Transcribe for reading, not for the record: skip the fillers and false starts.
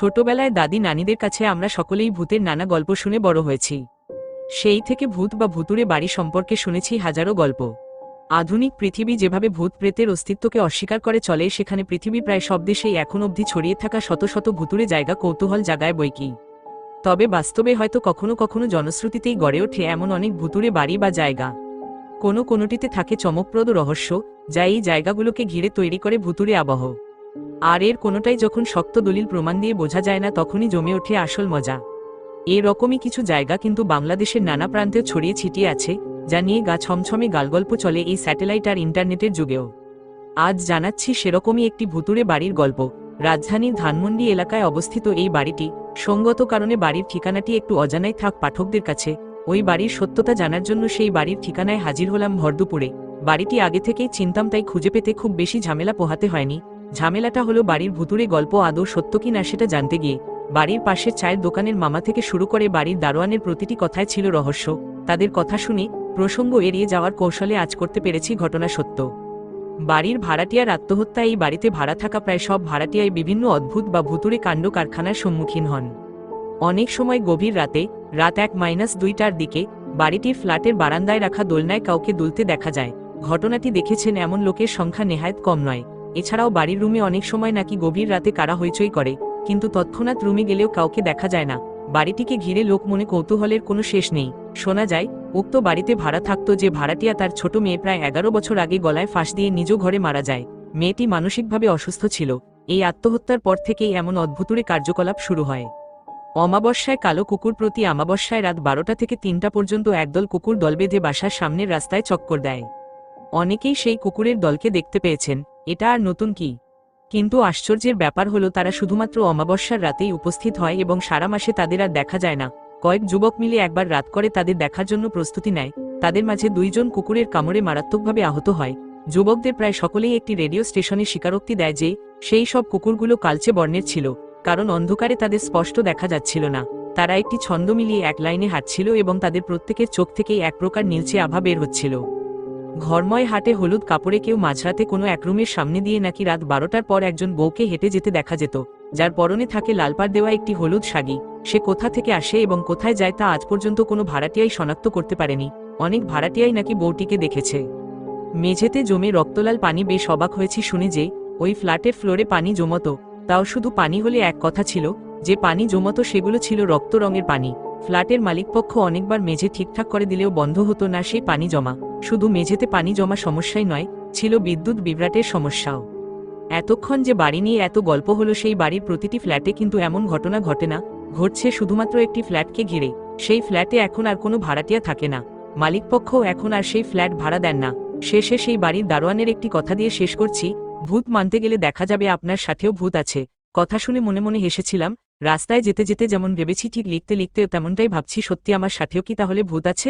ছোটবেলায় দাদি নানিদের কাছে আমরা সকলেই ভূতের নানা গল্প শুনে বড় হয়েছি। সেই থেকে ভূত বা ভুতুড়ে বাড়ি সম্পর্কে শুনেছি হাজারো গল্প। আধুনিক পৃথিবী যেভাবে ভূত প্রেতের অস্তিত্বকে অস্বীকার করে চলে, সেখানে পৃথিবী প্রায় সব দেশেই এখন অবধি ছড়িয়ে থাকা শত শত ভুতুড়ে জায়গা কৌতূহল জাগায় বইকি। তবে বাস্তবে হয়তো কখনো কখনো জনশ্রুতিতেই গড়ে ওঠে এমন অনেক ভুতুড়ে বাড়ি বা জায়গা। কোনোটিতে থাকে চমকপ্রদ রহস্য, যা এই জায়গাগুলোকে ঘিরে তৈরি করে ভুতুড়ে আবহ। আর এর কোনোটাই যখন শক্ত দলিল প্রমাণ দিয়ে বোঝা যায় না, তখনই জমে ওঠে আসল মজা। এরকমই কিছু জায়গা কিন্তু বাংলাদেশের নানা প্রান্তেও ছড়িয়ে ছিটিয়ে আছে, যা নিয়ে গা ছমছমে গালগল্প চলে এই স্যাটেলাইট আর ইন্টারনেটের যুগেও। আজ জানাচ্ছি সেরকমই একটি ভুতুড়ে বাড়ির গল্প। রাজধানীর ধানমন্ডি এলাকায় অবস্থিত এই বাড়িটি, সঙ্গত কারণে বাড়ির ঠিকানাটি একটু অজানাই থাক পাঠকদের কাছে। ওই বাড়ির সত্যতা জানার জন্য সেই বাড়ির ঠিকানায় হাজির হলাম ভরদুপুরে। বাড়িটি আগে থেকেই চিনতাম, তাই খুঁজে পেতে খুব বেশি ঝামেলা পোহাতে হয়নি। ঝামেলাটা হলো বাড়ির ভুতুড়ে গল্প আদৌ সত্য কি না সেটা জানতে গিয়ে। বাড়ির পাশের চায়ের দোকানের মামা থেকে শুরু করে বাড়ির দারোয়ানের প্রতিটি কথায় ছিল রহস্য। তাদের কথা শুনে প্রসঙ্গ এড়িয়ে যাওয়ার কৌশলে আজ করতে পেরেছি ঘটনা সত্য। বাড়ির ভাড়াটিয়ার আত্মহত্যা। এই বাড়িতে ভাড়া থাকা প্রায় সব ভাড়াটিয়াই বিভিন্ন অদ্ভুত বা ভুতুড়ে কাণ্ড কারখানার সম্মুখীন হন। অনেক সময় গভীর রাতে, রাত 1-2টার দিকে বাড়িটির ফ্ল্যাটের বারান্দায় রাখা দোলনায় কাউকে দুলতে দেখা যায়। ঘটনাটি দেখেছেন এমন লোকের সংখ্যা নেহায়েত কম নয়। এছাড়াও বাড়ির রুমে অনেক সময় নাকি গভীর রাতে কারা হইচই করে, কিন্তু তৎক্ষণাৎ রুমে গেলেও কাউকে দেখা যায় না। বাড়িটিকে ঘিরে লোক মনে কৌতূহলের কোনো শেষ নেই। শোনা যায় উক্ত বাড়িতে ভাড়া থাকত যে ভাড়াটিয়া, তার ছোট মেয়ে প্রায় 11 বছর আগে গলায় ফাঁস দিয়ে নিজ ঘরে মারা যায়। মেয়েটি মানসিকভাবে অসুস্থ ছিল। এই আত্মহত্যার পর থেকেই এমন অদ্ভুতুড়ে কার্যকলাপ শুরু হয়। অমাবস্যায় কালো কুকুর। প্রতি অমাবস্যায় রাত 12টা থেকে 3টা পর্যন্ত একদল কুকুর দল বেঁধে বাসার সামনের রাস্তায় চক্কর দেয়। অনেকেই সেই কুকুরের দলকে দেখতে পেয়েছেন। এটা আর নতুন কি, কিন্তু আশ্চর্যের ব্যাপার হলো তারা শুধুমাত্র অমাবস্যার রাতেই উপস্থিত হয় এবং সারা মাসে তাদের আর দেখা যায় না। কয়েক যুবক মিলে একবার রাত করে তাদের দেখার জন্য প্রস্তুতি নেয়। তাদের মাঝে 2 জন কুকুরের কামড়ে মারাত্মকভাবে আহত হয়। যুবকদের প্রায় সকলেই একটি রেডিও স্টেশনে স্বীকারোক্তি দেয় যে সেই সব কুকুরগুলো কালচে বর্ণের ছিল, কারণ অন্ধকারে তাদের স্পষ্ট দেখা যাচ্ছিল না। তারা একটি ছন্দ মিলিয়ে এক লাইনে হাঁটছিল এবং তাদের প্রত্যেকের চোখ থেকেই এক প্রকার নীলচে আভা বের হচ্ছিল। ঘরময় হাটে হলুদ কাপড়ে কেউ মাঝরাতে কোনো এক রুমের সামনে দিয়ে নাকি রাত 12টার পর একজন বউকে হেঁটে যেতে দেখা যেত, যার পরনে থাকে লালপাড় দেওয়া একটি হলুদ শাড়ি। সে কোথা থেকে আসে এবং কোথায় যায় তা আজ পর্যন্ত কোনো ভাড়াটিয়াই শনাক্ত করতে পারেনি। অনেক ভাড়াটিয়াই নাকি বউটিকে দেখেছে। মেঝেতে জমে রক্তলাল পানি। বেশ অবাক হয়েছি শুনে যে ওই ফ্ল্যাটের ফ্লোরে পানি জমতো। তাও শুধু পানি হলে এক কথা ছিল, যে পানি জমতো সেগুলো ছিল রক্ত রঙের পানি। ফ্ল্যাটের মালিকপক্ষ অনেকবার মেঝে ঠিকঠাক করে দিলেও বন্ধ হতো না সেই পানি জমা। শুধু মেঝেতে পানি জমা সমস্যাই নয়, ছিল বিদ্যুৎ বিভ্রাটের সমস্যাও। এতক্ষণ যে বাড়ি নিয়ে এত গল্প হলো, সেই বাড়ির প্রতিটি ফ্ল্যাটে কিন্তু এমন ঘটনা ঘটে না। ঘটছে শুধুমাত্র একটি ফ্ল্যাটকে ঘিরে। সেই ফ্ল্যাটে এখন আর কোনো ভাড়াটিয়া থাকে না। মালিকপক্ষও এখন আর সেই ফ্ল্যাট ভাড়া দেন না। শেষে সেই বাড়ির দারোয়ানের একটি কথা দিয়ে শেষ করছি। ভূত মানতে গেলে দেখা যাবে আপনার সাথেও ভূত আছে। কথা শুনে মনে মনে হেসেছিলাম। রাস্তায় যেতে যেতে যেমন ভেবেছি, ঠিক লিখতে লিখতেও তেমনটাই ভাবছি, সত্যি আমার সাথেও কি তাহলে ভূত আছে?